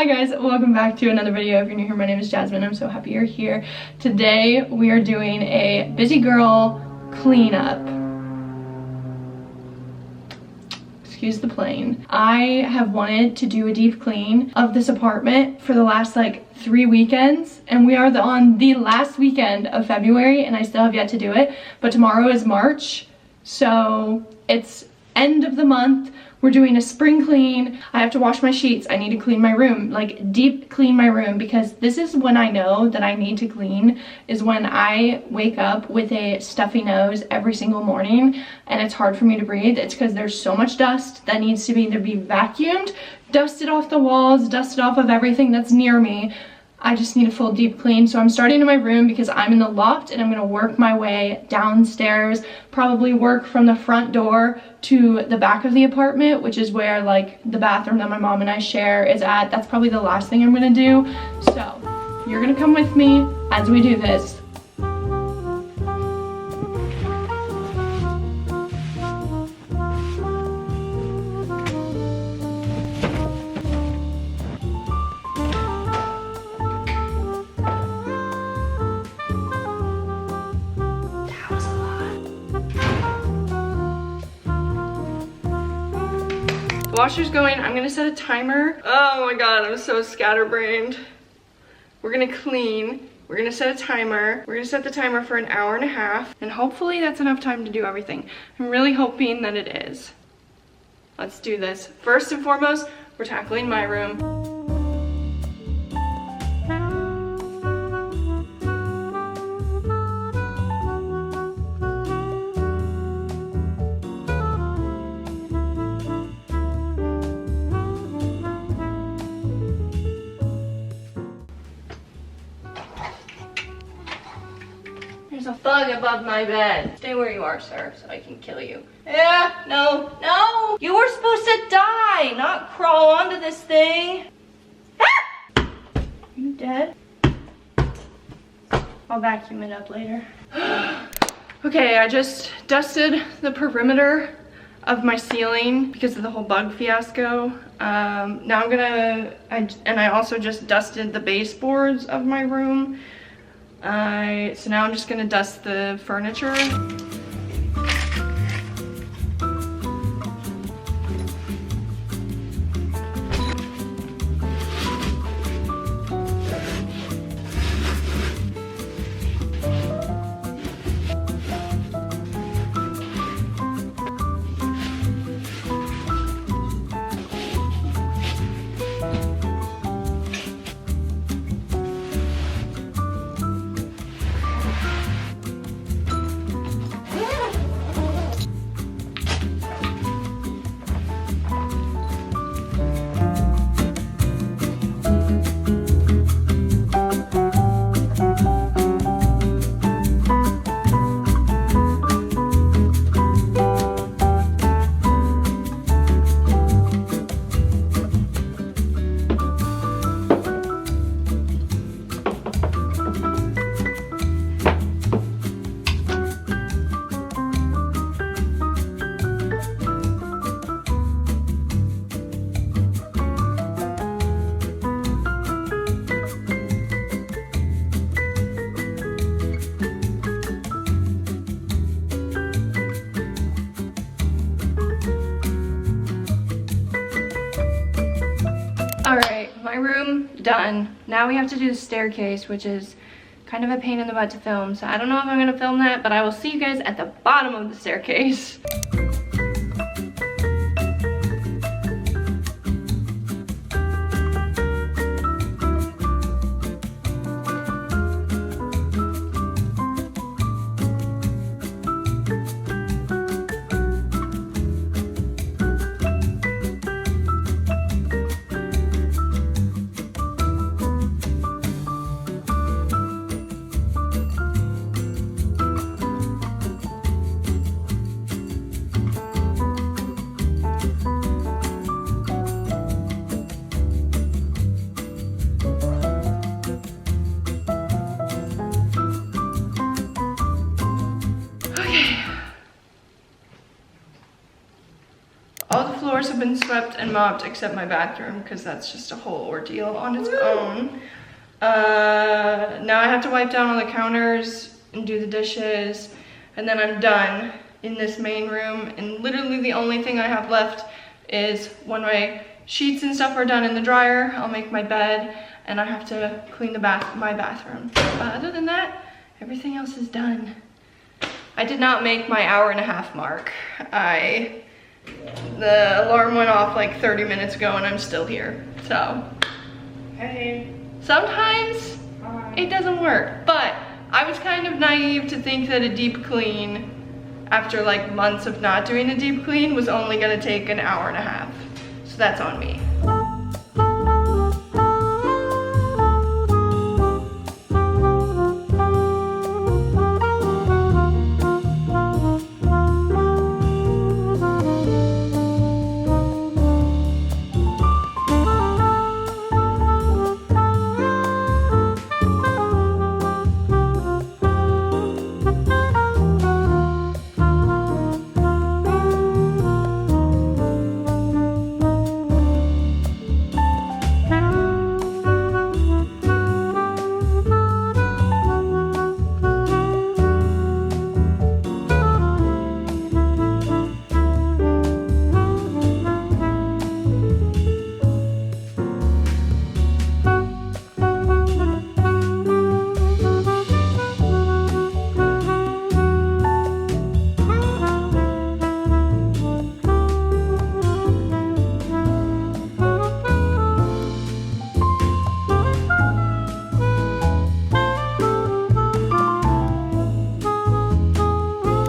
Hi guys, welcome back to another video. If you're new here, my name is Jasmine. I'm so happy you're here. Today we are doing a busy girl cleanup. Excuse the plane. I have wanted to do a deep clean of this apartment for the last like 3 weekends, and we are on the last weekend of February and I still have yet to do it. But tomorrow is March, so it's end of the month. We're doing a spring clean. I have to wash my sheets. I need to clean my room, like deep clean my room, because this is when I know that I need to clean, is when I wake up with a stuffy nose every single morning and it's hard for me to breathe. It's because there's so much dust that needs to either be vacuumed, dusted off the walls, dusted off of everything that's near me. I just need a full deep clean. So I'm starting in my room because I'm in the loft, and I'm gonna work my way downstairs, probably work from the front door to the back of the apartment, which is where like the bathroom that my mom and I share is at. That's probably the last thing I'm gonna do. So you're gonna come with me as we do this. The washer's going. I'm gonna set a timer. Oh my god, I'm so scatterbrained. We're gonna clean. We're gonna set a timer. We're gonna set the timer for an hour and a half, and hopefully that's enough time to do everything. I'm really hoping that it is. Let's do this. First and foremost, we're tackling my room. There's a bug above my bed. Stay where you are, sir, so I can kill you. Yeah, no, no! You were supposed to die, not crawl onto this thing. Ah! Are you dead? I'll vacuum it up later. Okay, I just dusted the perimeter of my ceiling because of the whole bug fiasco. Now I also just dusted the baseboards of my room. So now I'm just gonna dust the furniture. Alright, my room done. Now we have to do the staircase, which is kind of a pain in the butt to film. So I don't know if I'm going to film that, but I will see you guys at the bottom of the staircase. have been swept and mopped except my bathroom because that's just a whole ordeal on its own. Now I have to wipe down all the counters and do the dishes, and then I'm done in this main room, and literally the only thing I have left is when my sheets and stuff are done in the dryer, I'll make my bed, and I have to clean my bathroom. But other than that, everything else is done. I did not make my hour-and-a-half mark. The alarm went off like 30 minutes ago and I'm still here. So, Hey. Sometimes it doesn't work, but I was kind of naive to think that a deep clean, after like months of not doing a deep clean, was only gonna take an hour-and-a-half. So that's on me.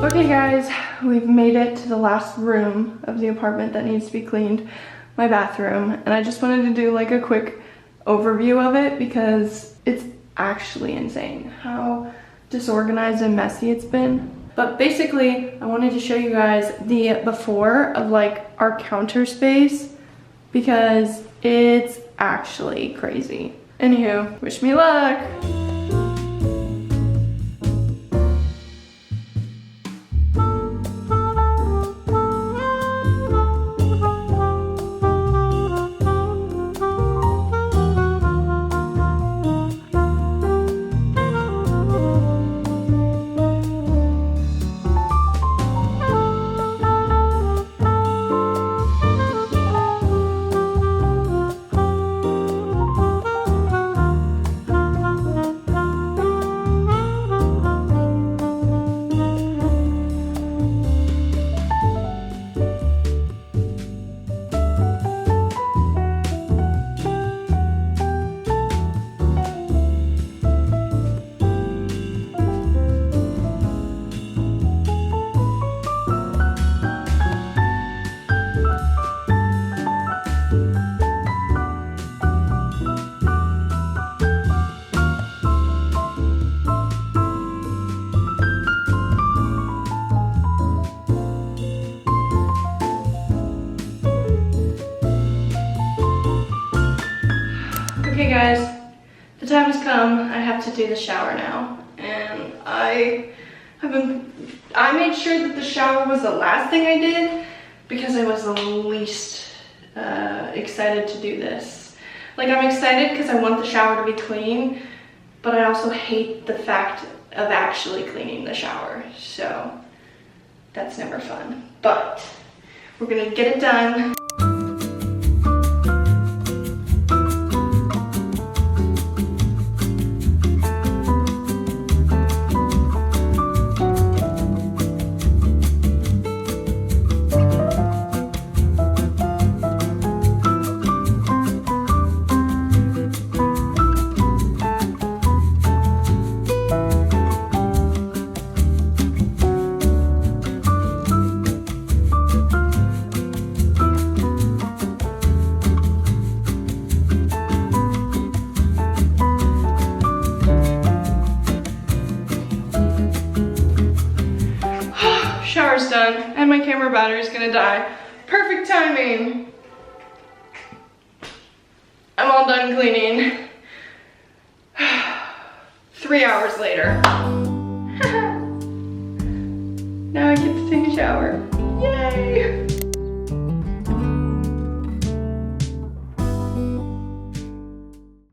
Okay guys, we've made it to the last room of the apartment that needs to be cleaned, my bathroom, and I just wanted to do like a quick overview of it because it's actually insane how disorganized and messy it's been. But basically, I wanted to show you guys the before of like our counter space because it's actually crazy. Anywho, wish me luck. Okay guys, the time has come. I have to do the shower now, and I made sure that the shower was the last thing I did because I was the least excited to do this. Like, I'm excited because I want the shower to be clean, but I also hate the fact of actually cleaning the shower, so that's never fun. But we're gonna get it done. Shower's done, and my camera battery's gonna die. Perfect timing. I'm all done cleaning. 3 hours later. Now I get to take a shower. Yay!